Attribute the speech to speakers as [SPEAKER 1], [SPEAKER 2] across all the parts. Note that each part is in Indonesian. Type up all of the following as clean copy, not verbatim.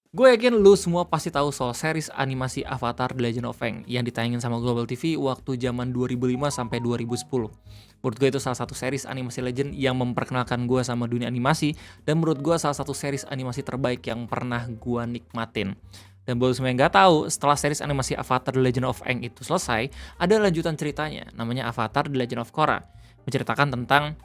[SPEAKER 1] Gue yakin lu semua pasti tahu soal series animasi Avatar The Legend of Aang yang ditayangin sama Global TV waktu zaman 2005 sampai 2010. Menurut gue itu salah satu series animasi legend yang memperkenalkan gue sama dunia animasi, dan menurut gue salah satu series animasi terbaik yang pernah gue nikmatin. Dan buat semua yang nggak tahu, setelah series animasi Avatar The Legend of Aang itu selesai, ada lanjutan ceritanya, namanya Avatar The Legend of Korra, menceritakan tentang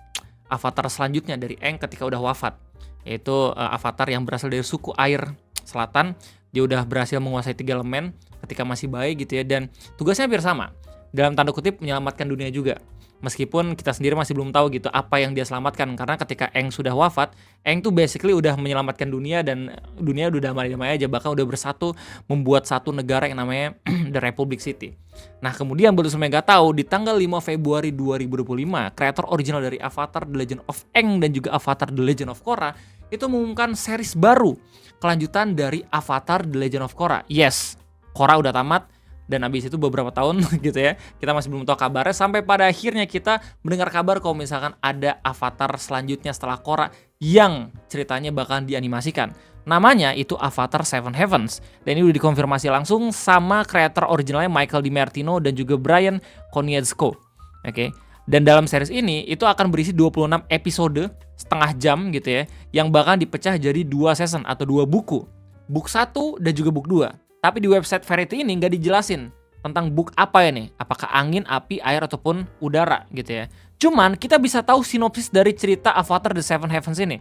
[SPEAKER 1] avatar selanjutnya dari Aang ketika udah wafat, yaitu avatar yang berasal dari suku air selatan. Dia udah berhasil menguasai 3 elemen ketika masih bayi gitu ya, dan tugasnya hampir sama, dalam tanda kutip menyelamatkan dunia juga. Meskipun kita sendiri masih belum tahu gitu apa yang dia selamatkan, karena ketika Aang sudah wafat, Aang tuh basically udah menyelamatkan dunia, dan dunia udah damai-damai aja, bahkan udah bersatu membuat satu negara yang namanya The Republic City. Nah, kemudian baru semua nggak tahu, di tanggal 5 Februari 2025, kreator original dari Avatar The Legend of Aang dan juga Avatar The Legend of Korra itu mengumumkan series baru, kelanjutan dari Avatar The Legend of Korra. Yes, Korra udah tamat, dan abis itu beberapa tahun gitu ya, kita masih belum tahu kabarnya, sampai pada akhirnya kita mendengar kabar kalau misalkan ada Avatar selanjutnya setelah Korra yang ceritanya bakalan dianimasikan. Namanya itu Avatar Seven Heavens, dan ini udah dikonfirmasi langsung sama kreator originalnya Michael DiMartino dan juga Brian Konietzko. Oke. Dan dalam series ini itu akan berisi 26 episode setengah jam gitu ya, yang bakal dipecah jadi 2 season atau 2 buku. Book 1 dan juga book 2. Tapi di website Variety ini nggak dijelasin tentang book apa ya nih, apakah angin, api, air, ataupun udara gitu ya. Cuman kita bisa tahu sinopsis dari cerita Avatar The Seven Heavens ini,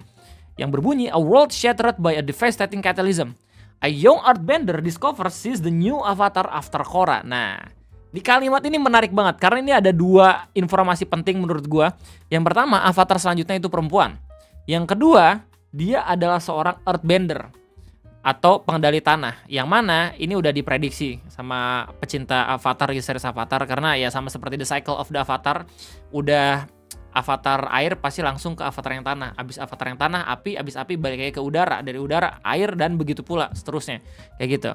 [SPEAKER 1] yang berbunyi, a world shattered by a devastating catalysm. A young earthbender discovers she's the new avatar after Korra. Nah, di kalimat ini menarik banget, karena ini ada 2 informasi penting menurut gua. Yang pertama, avatar selanjutnya itu perempuan. Yang kedua, dia adalah seorang earthbender atau pengendali tanah, yang mana ini udah diprediksi sama pecinta Avatar, series Avatar, karena ya sama seperti The Cycle of the Avatar, udah Avatar air pasti langsung ke Avatar yang tanah, abis Avatar yang tanah api, abis api balik lagi ke udara, dari udara air, dan begitu pula seterusnya, kayak gitu.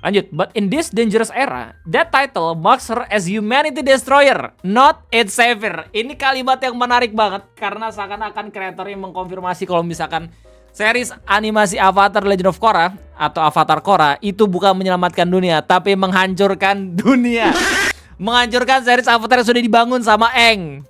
[SPEAKER 1] Lanjut, but in this dangerous era, that title marks her as humanity destroyer, not its savior. Ini kalimat yang menarik banget, karena seakan-akan kreatornya mengkonfirmasi kalau misalkan series animasi Avatar Legend of Korra atau Avatar Korra itu bukan menyelamatkan dunia, tapi menghancurkan dunia. Menghancurkan series Avatar yang sudah dibangun sama Aang.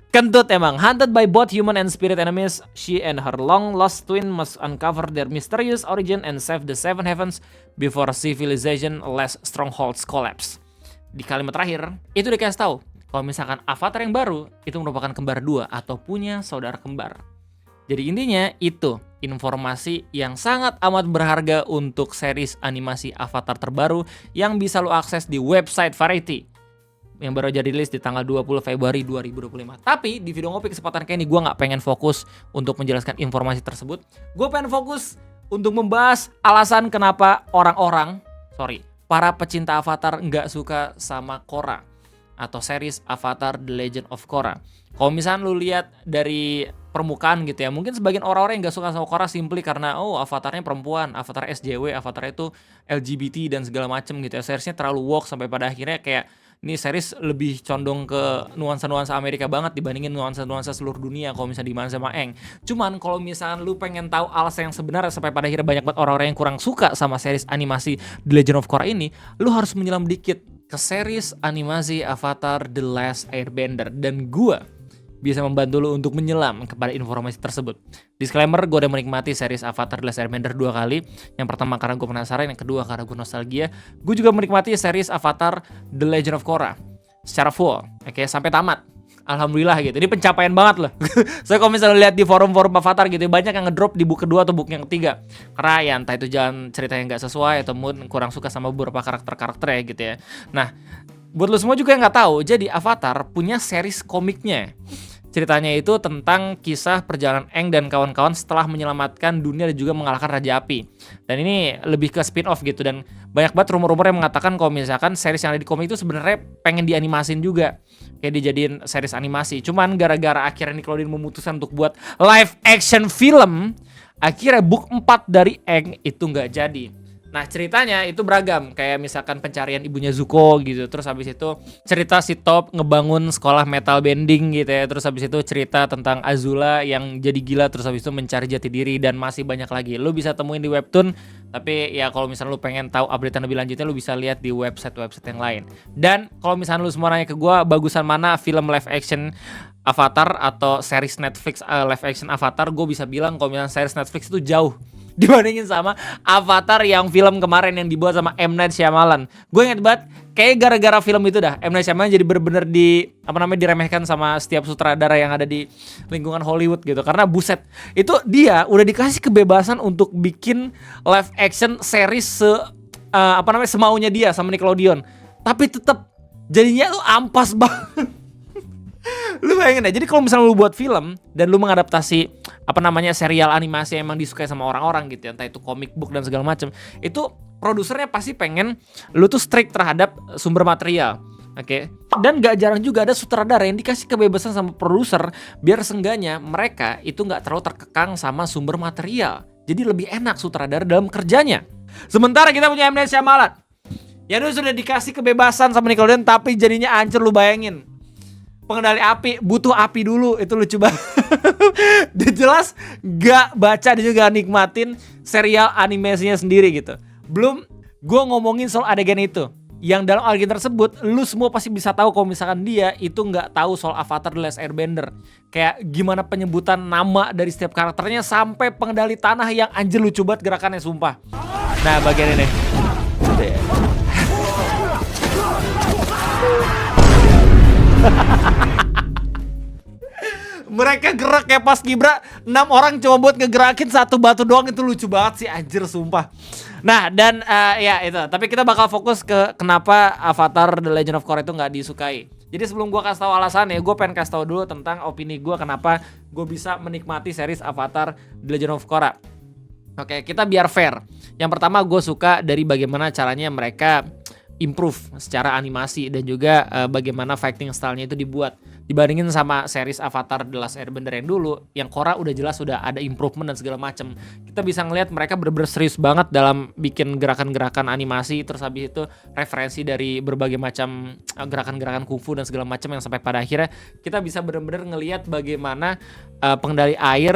[SPEAKER 1] Kentut emang. Hunted by both human and spirit enemies, she and her long-lost twin must uncover their mysterious origin and save the Seven Heavens before civilization-less strongholds collapse. Di kalimat terakhir, itu dikasih tahu kalau misalkan Avatar yang baru itu merupakan kembar 2 atau punya saudara kembar. Jadi intinya itu informasi yang sangat amat berharga untuk series animasi Avatar terbaru yang bisa lo akses di website Variety yang baru aja rilis di tanggal 20 Februari 2025. Tapi di video ngopi kesempatan kayak ini gue gak pengen fokus untuk menjelaskan informasi tersebut. Gue pengen fokus untuk membahas alasan kenapa para pecinta Avatar gak suka sama Korra atau series Avatar The Legend of Korra. Kalau misalnya lu lihat dari permukaan gitu ya, mungkin sebagian orang-orang yang gak suka sama Korra simply karena avatarnya perempuan, avatar SJW, avatar itu LGBT dan segala macem gitu ya. Seriesnya terlalu woke sampai pada akhirnya kayak ini series lebih condong ke nuansa-nuansa Amerika banget dibandingin nuansa-nuansa seluruh dunia kalau misalnya dimain sama Aang. Cuman kalau misalnya lu pengen tahu alasan yang sebenarnya sampai pada akhirnya banyak banget orang-orang yang kurang suka sama series animasi The Legend of Korra ini, lu harus menyelam dikit ke series animasi Avatar The Last Airbender, dan gua bisa membantu lo untuk menyelam kepada informasi tersebut. Disclaimer, gue udah menikmati series Avatar The Last Airbender 2 kali. Yang pertama karena gue penasaran, yang kedua karena gue nostalgia. Gue juga menikmati series Avatar The Legend of Korra secara full, oke, sampai tamat. Alhamdulillah gitu. Ini pencapaian banget loh. Saya kalau misalnya lihat di forum-forum Avatar gitu, banyak yang ngedrop di book kedua atau book yang ketiga. Karena ya entah itu jalan cerita yang gak sesuai atau mungkin kurang suka sama beberapa karakter-karakter ya gitu ya. Nah, buat lo semua juga yang gak tahu, jadi Avatar punya series komiknya. Ceritanya itu tentang kisah perjalanan Aang dan kawan-kawan setelah menyelamatkan dunia dan juga mengalahkan Raja Api. Dan ini lebih ke spin-off gitu, dan banyak banget rumor-rumor yang mengatakan kalau misalkan series yang ada di komik itu sebenarnya pengen dianimasin juga, kayak dijadiin series animasi. Cuman gara-gara akhirnya Nickelodeon memutuskan untuk buat live action film, akhirnya book 4 dari Aang itu nggak jadi. Nah, ceritanya itu beragam, kayak misalkan pencarian ibunya Zuko gitu, terus habis itu cerita si Top ngebangun sekolah metal bending gitu ya, terus habis itu cerita tentang Azula yang jadi gila, terus habis itu mencari jati diri, dan masih banyak lagi. Lo bisa temuin di webtoon Tapi ya kalau misalnya lu pengen tahu update lebih lanjutnya, lu bisa lihat di website-website yang lain. Dan kalau misalnya lu semua nanya ke gua bagusan mana film live action Avatar atau series Netflix live action Avatar, gue bisa bilang kalau misalnya series Netflix itu jauh dibandingin sama Avatar yang film kemarin yang dibuat sama M. Night Shyamalan. Gue inget banget, kayak gara-gara film itu dah M. Night Shyamalan jadi bener-bener diremehkan sama setiap sutradara yang ada di lingkungan Hollywood gitu. Karena buset, itu dia udah dikasih kebebasan untuk bikin live action series semaunya dia sama Nickelodeon. Tapi tetap jadinya tuh ampas banget. Lu bayangin aja, jadi kalau misalnya lu buat film dan lu mengadaptasi serial animasi yang emang disukai sama orang-orang gitu ya, entah itu comic book dan segala macam, itu produsernya pasti pengen lu tuh strict terhadap sumber material. Oke. Dan gak jarang juga ada sutradara yang dikasih kebebasan sama produser biar seenggaknya mereka itu gak terlalu terkekang sama sumber material. Jadi lebih enak sutradara dalam kerjanya. Sementara kita punya M. Night Shyamalan, ya lu sudah dikasih kebebasan sama Nickelodeon tapi jadinya hancur. Lu bayangin, pengendali api butuh api dulu, itu lucu banget. Dia jelas gak baca, dia juga nikmatin serial animasinya sendiri gitu. Belum gue ngomongin soal adegan itu, yang dalam adegan tersebut lu semua pasti bisa tahu kalau misalkan dia itu gak tahu soal Avatar The Last Airbender. Kayak gimana penyebutan nama dari setiap karakternya sampai pengendali tanah yang anjir lucu banget gerakannya, sumpah. Nah bagian ini mereka gerak kayak pas Gibra 6 orang cuma buat ngegerakin satu batu doang, itu lucu banget sih anjir sumpah. Nah dan ya itu, tapi kita bakal fokus ke kenapa Avatar The Legend of Korra itu gak disukai. Jadi sebelum gue kasih tahu alasannya, gue pengen kasih tahu dulu tentang opini gue kenapa gue bisa menikmati series Avatar The Legend of Korra. Oke, kita biar fair. Yang pertama gue suka dari bagaimana caranya mereka improve secara animasi dan juga bagaimana fighting style-nya itu dibuat. Dibandingin sama series Avatar The Last Airbender yang dulu, yang Korra udah jelas udah ada improvement dan segala macam. Kita bisa ngelihat mereka bener-bener serius banget dalam bikin gerakan-gerakan animasi, terus habis itu referensi dari berbagai macam gerakan-gerakan kungfu dan segala macam, yang sampai pada akhirnya kita bisa bener-bener ngelihat bagaimana pengendali air,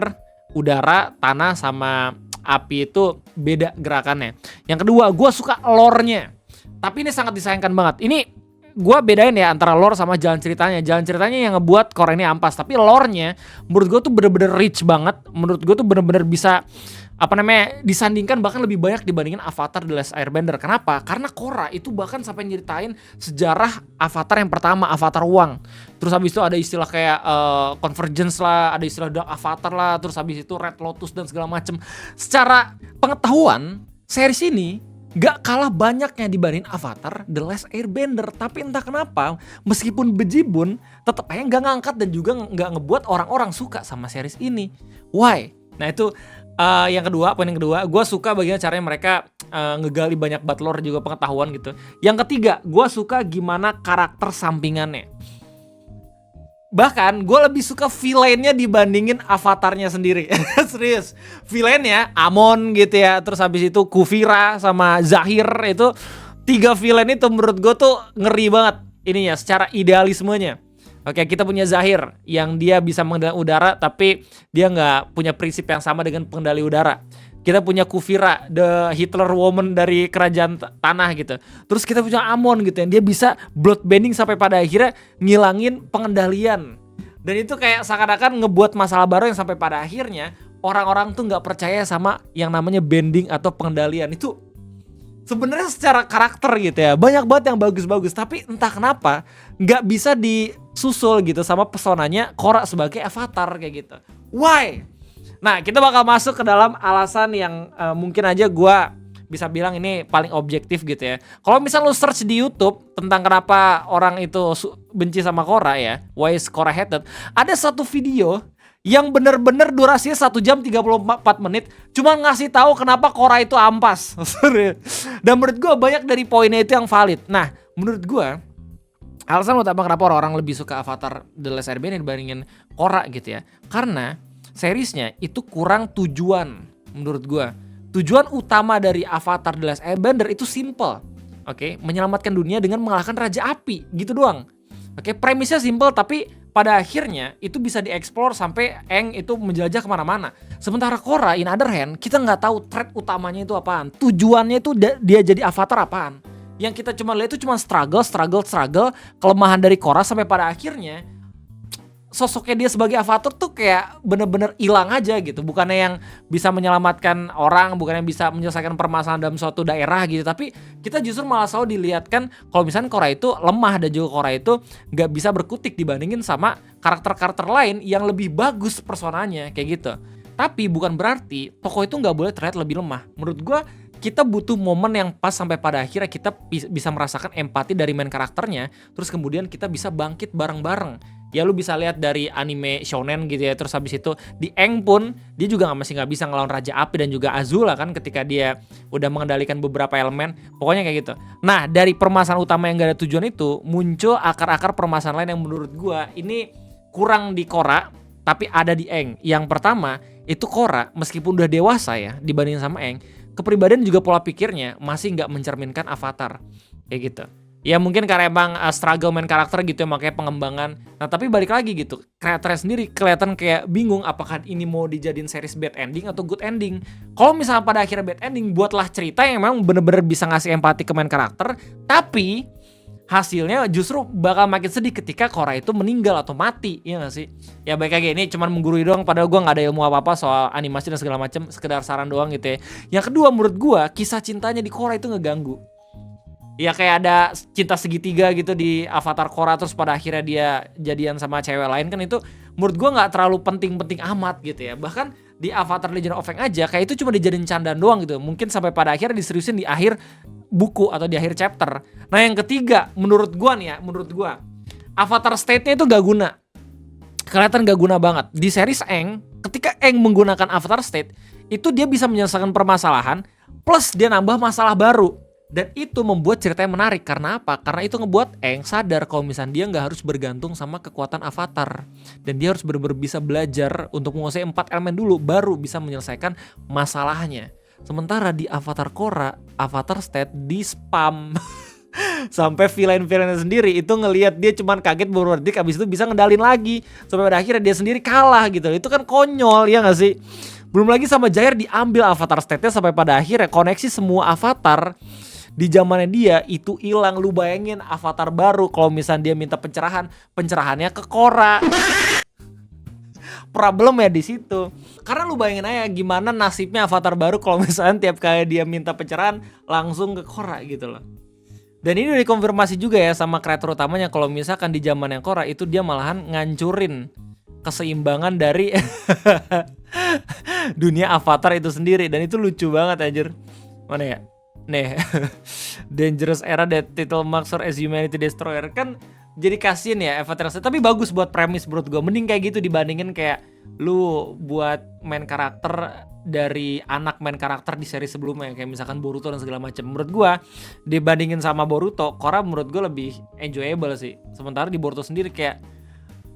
[SPEAKER 1] udara, tanah sama api itu beda gerakannya. Yang kedua, gue suka lore-nya. Tapi ini sangat disayangkan banget. Ini gue bedain ya antara lore sama jalan ceritanya. Jalan ceritanya yang ngebuat Korra ini ampas, tapi lore-nya menurut gue tuh bener-bener rich banget. Menurut gue tuh bener-bener bisa disandingkan bahkan lebih banyak dibandingin Avatar The Last Airbender. Kenapa? Karena Korra itu bahkan sampai nyeritain sejarah Avatar yang pertama, Avatar Uang. Terus habis itu ada istilah kayak Convergence lah, ada istilah Dark Avatar lah, terus habis itu Red Lotus dan segala macem. Secara pengetahuan, series ini gak kalah banyaknya dibanding Avatar The Last Airbender. Tapi entah kenapa, meskipun bejibun, tetap aja gak ngangkat dan juga gak ngebuat orang-orang suka sama series ini. Why? Nah itu poin yang kedua, gue suka bagaimana caranya mereka ngegali banyak banget lore juga pengetahuan gitu. Yang ketiga, gue suka gimana karakter sampingannya. Bahkan gue lebih suka villainnya dibandingin avatarnya sendiri. Serius, villainnya Amon gitu ya, terus habis itu Kufira sama Zahir, itu 3 villain itu menurut gue tuh ngeri banget ininya secara idealismenya. Oke, kita punya Zahir yang dia bisa mengendalikan udara, tapi dia nggak punya prinsip yang sama dengan pengendali udara. Kita punya Kufira, the Hitler woman dari kerajaan tanah gitu. Terus kita punya Amon gitu yang dia bisa bloodbending sampai pada akhirnya ngilangin pengendalian. Dan itu kayak seakan-akan ngebuat masalah baru yang sampai pada akhirnya orang-orang tuh nggak percaya sama yang namanya bending atau pengendalian. Itu sebenarnya secara karakter gitu ya banyak banget yang bagus-bagus, tapi entah kenapa nggak bisa disusul gitu sama pesonanya Korra sebagai avatar kayak gitu. Why? Nah, kita bakal masuk ke dalam alasan yang mungkin aja gue bisa bilang ini paling objektif gitu ya. Kalau misal lu search di YouTube tentang kenapa orang itu benci sama Korra ya, why is Korra hated, ada satu video yang bener-bener durasinya 1 jam 34 menit cuma ngasih tahu kenapa Korra itu ampas. Dan menurut gue banyak dari poinnya itu yang valid. Nah, menurut gue alasan utama kenapa orang-orang lebih suka Avatar The Last Airbender dibandingin Korra gitu ya, karena seriesnya itu kurang tujuan. Menurut gue tujuan utama dari Avatar The Last Airbender itu simple. Oke, menyelamatkan dunia dengan mengalahkan Raja Api gitu doang. Oke, premisnya simple tapi pada akhirnya itu bisa dieksplor sampai Aang itu menjelajah kemana-mana. Sementara Korra in other hand, kita nggak tahu thread utamanya itu apaan, tujuannya itu dia jadi avatar apaan. Yang kita cuma lihat itu cuma struggle, kelemahan dari Korra sampai pada akhirnya sosoknya dia sebagai avatar tuh kayak bener-bener hilang aja gitu. Bukannya yang bisa menyelamatkan orang, bukannya bisa menyelesaikan permasalahan dalam suatu daerah gitu. Tapi kita justru malah selalu dilihatkan kalau misalnya Korra itu lemah dan juga Korra itu gak bisa berkutik dibandingin sama karakter-karakter lain yang lebih bagus personanya kayak gitu. Tapi bukan berarti tokoh itu gak boleh terlihat lebih lemah. Menurut gue kita butuh momen yang pas sampai pada akhirnya kita bisa merasakan empati dari main karakternya. Terus kemudian kita bisa bangkit bareng-bareng. Ya lu bisa lihat dari anime shonen gitu ya. Terus habis itu di Aang pun dia juga masih nggak bisa ngelawan Raja Api dan juga Azula kan ketika dia udah mengendalikan beberapa elemen. Pokoknya kayak gitu. Nah dari permasalahan utama yang gak ada tujuan itu muncul akar-akar permasalahan lain yang menurut gua ini kurang di Korra tapi ada di Aang. Yang pertama itu Korra meskipun udah dewasa ya dibandingin sama Aang, kepribadian juga pola pikirnya masih nggak mencerminkan Avatar kayak gitu. Ya mungkin karena emang struggle main karakter gitu ya makanya pengembangan. Nah tapi balik lagi gitu, kreatornya sendiri kelihatan kayak bingung apakah ini mau dijadiin series bad ending atau good ending. Kalau misalnya pada akhirnya bad ending, buatlah cerita yang memang bener-bener bisa ngasih empati ke main karakter. Tapi hasilnya justru bakal makin sedih ketika Korra itu meninggal atau mati, ya gak sih? Ya baik lagi ini cuman menggurui doang, padahal gue gak ada ilmu apa-apa soal animasi dan segala macam, sekedar saran doang gitu ya. Yang kedua menurut gue kisah cintanya di Korra itu ngeganggu. Ya kayak ada cinta segitiga gitu di Avatar Korra terus pada akhirnya dia jadian sama cewek lain kan itu menurut gue nggak terlalu penting-penting amat gitu ya. Bahkan di Avatar Legend of Aang aja kayak itu cuma dijadiin candaan doang gitu. Mungkin sampai pada akhirnya diseriusin di akhir buku atau di akhir chapter. Nah yang ketiga menurut gue Avatar State-nya itu gak guna. Kelihatan gak guna banget. Di series Aang ketika Aang menggunakan Avatar State itu dia bisa menyelesaikan permasalahan plus dia nambah masalah baru. Dan itu membuat ceritanya menarik. Karena apa? Karena itu ngebuat Aang sadar kalau misalnya dia gak harus bergantung sama kekuatan Avatar. Dan dia harus benar-benar bisa belajar untuk menguasai 4 elemen dulu baru bisa menyelesaikan masalahnya. Sementara di Avatar Korra, Avatar State di spam. Sampai villain-villainnya sendiri itu ngelihat dia cuman kaget beberapa detik abis itu bisa ngendalin lagi. Sampai pada akhirnya dia sendiri kalah gitu. Itu kan konyol ya gak sih? Belum lagi sama Jair diambil Avatar State-nya sampai pada akhirnya koneksi semua Avatar di zamannya dia itu hilang. Lu bayangin Avatar baru kalau misalnya dia minta pencerahannya ke Korra. Problemnya di situ. Karena lu bayangin aja gimana nasibnya Avatar baru kalau misalnya tiap kali dia minta pencerahan langsung ke Korra gitu loh. Dan ini udah dikonfirmasi juga ya sama kreator utamanya kalau misalkan di zamannya Korra itu dia malahan ngancurin keseimbangan dari dunia Avatar itu sendiri. Dan itu lucu banget anjir. Mana ya? Nih, dangerous era that title marks her as humanity destroyer. Kan jadi kasian ya Avatar. Tapi bagus buat premis menurut gue. Mending kayak gitu dibandingin kayak lu buat main karakter dari anak main karakter di seri sebelumnya kayak misalkan Boruto dan segala macam. Menurut gue dibandingin sama Boruto, Korra menurut gue lebih enjoyable sih. Sementara di Boruto sendiri kayak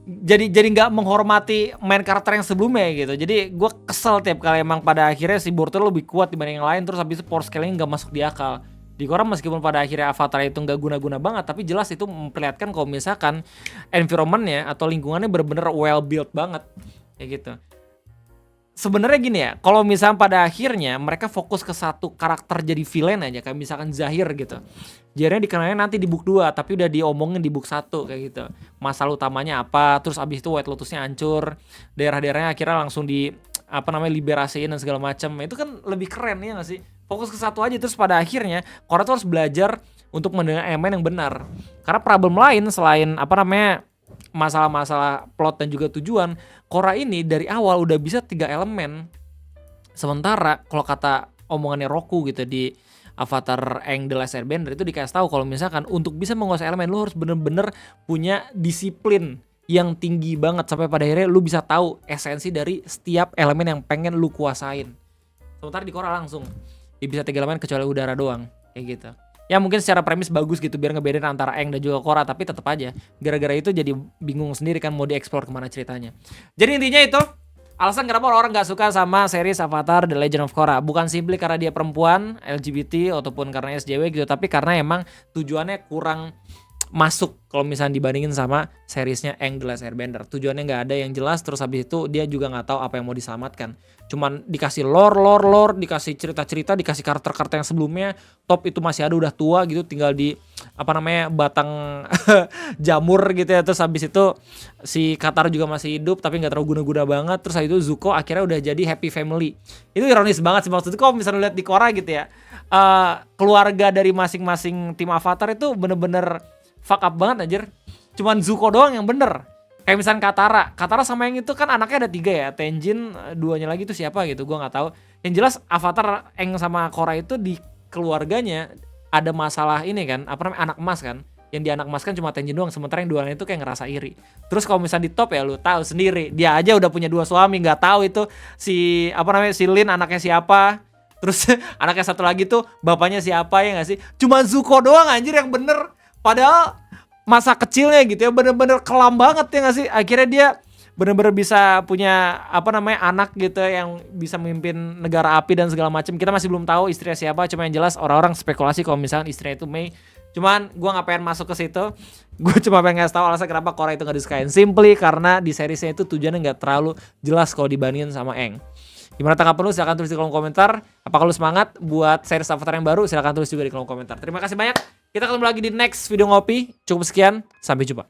[SPEAKER 1] jadi nggak menghormati main karakter yang sebelumnya gitu. Jadi gue kesel tiap kali emang pada akhirnya si Boruto lebih kuat dibanding yang lain. Terus habis itu power scaling nggak masuk di akal. Di Korra meskipun pada akhirnya Avatar itu nggak guna-guna banget, tapi jelas itu memperlihatkan kalau misalkan environmentnya atau lingkungannya bener-bener well built banget kayak gitu. Sebenarnya gini ya, kalau misalnya pada akhirnya mereka fokus ke satu karakter jadi villain aja, kayak misalkan Zahir gitu. Zahirnya dikenalnya nanti di book 2, tapi udah diomongin di book 1 kayak gitu. Masalah utamanya apa, terus abis itu White Lotusnya hancur, daerah-daerahnya akhirnya langsung di liberasiin dan segala macam. Itu kan lebih keren ya nggak sih? Fokus ke satu aja terus pada akhirnya Korra tuh harus belajar untuk mendengar elemen yang benar. Karena problem lain selain masalah-masalah plot dan juga tujuan, Korra ini dari awal udah bisa 3 elemen. Sementara kalau kata omongannya Roku gitu di Avatar Aang The Last Airbender itu dikasih tahu kalau misalkan untuk bisa menguasai elemen lu harus bener-bener punya disiplin yang tinggi banget sampai pada akhirnya lu bisa tahu esensi dari setiap elemen yang pengen lu kuasain. Sementara di Korra langsung dia bisa 3 elemen kecuali udara doang kayak gitu. Ya mungkin secara premis bagus gitu biar ngebedain antara Aang dan juga Korra, tapi tetap aja gara-gara itu jadi bingung sendiri kan mau dieksplor kemana ceritanya. Jadi intinya itu alasan kenapa orang gak suka sama series Avatar The Legend of Korra. Bukan simply karena dia perempuan, LGBT ataupun karena SJW gitu, tapi karena emang tujuannya kurang masuk kalau misalnya dibandingin sama seriesnya Aang The Last Airbender. Tujuannya nggak ada yang jelas, terus habis itu dia juga nggak tahu apa yang mau diselamatkan. Cuman dikasih lore, dikasih cerita-cerita, dikasih karakter-karakter yang sebelumnya. Top itu masih ada, udah tua gitu, tinggal di batang jamur gitu ya. Terus habis itu si Katara juga masih hidup tapi nggak terlalu guna-guna banget. Terus habis itu Zuko akhirnya udah jadi happy family. Itu ironis banget sih, maksudnya kalau misalnya lihat di Korra gitu ya, keluarga dari masing-masing tim Avatar itu bener-bener fuck up banget anjir. Cuman Zuko doang yang bener. Kayak misalnya Katara sama yang itu kan anaknya ada 3 ya. Tenjin, 2-nya lagi itu siapa gitu, gua nggak tahu. Yang jelas Avatar Aang sama Korra itu di keluarganya ada masalah ini kan, anak emas kan. Yang di anak emas kan cuma Tenjin doang, sementara yang 2 itu kayak ngerasa iri. Terus kalau misalnya di top ya lu tahu sendiri, dia aja udah punya 2 suami, nggak tahu itu si si Lin anaknya siapa. Terus anaknya satu lagi tuh bapaknya siapa, ya nggak sih? Cuma Zuko doang anjir yang bener. Padahal masa kecilnya gitu ya bener-bener kelam banget, ya nggak sih? Akhirnya dia bener-bener bisa punya anak gitu yang bisa memimpin negara api dan segala macam. Kita masih belum tahu istrinya siapa, cuma yang jelas orang-orang spekulasi kalau misalnya istrinya itu Mei. Cuman gue nggak pengen masuk ke situ. Gue cuma pengen ngasih tahu alasan kenapa Korra itu nggak disukain. Simply karena di seriesnya itu tujuannya nggak terlalu jelas kalau dibandingin sama Aang. Gimana tanggapan lu? Silahkan tulis di kolom komentar. Apakah lu semangat buat series Avatar yang baru? Silahkan tulis juga di kolom komentar. Terima kasih banyak. Kita ketemu lagi di next video ngopi. Cukup sekian. Sampai jumpa.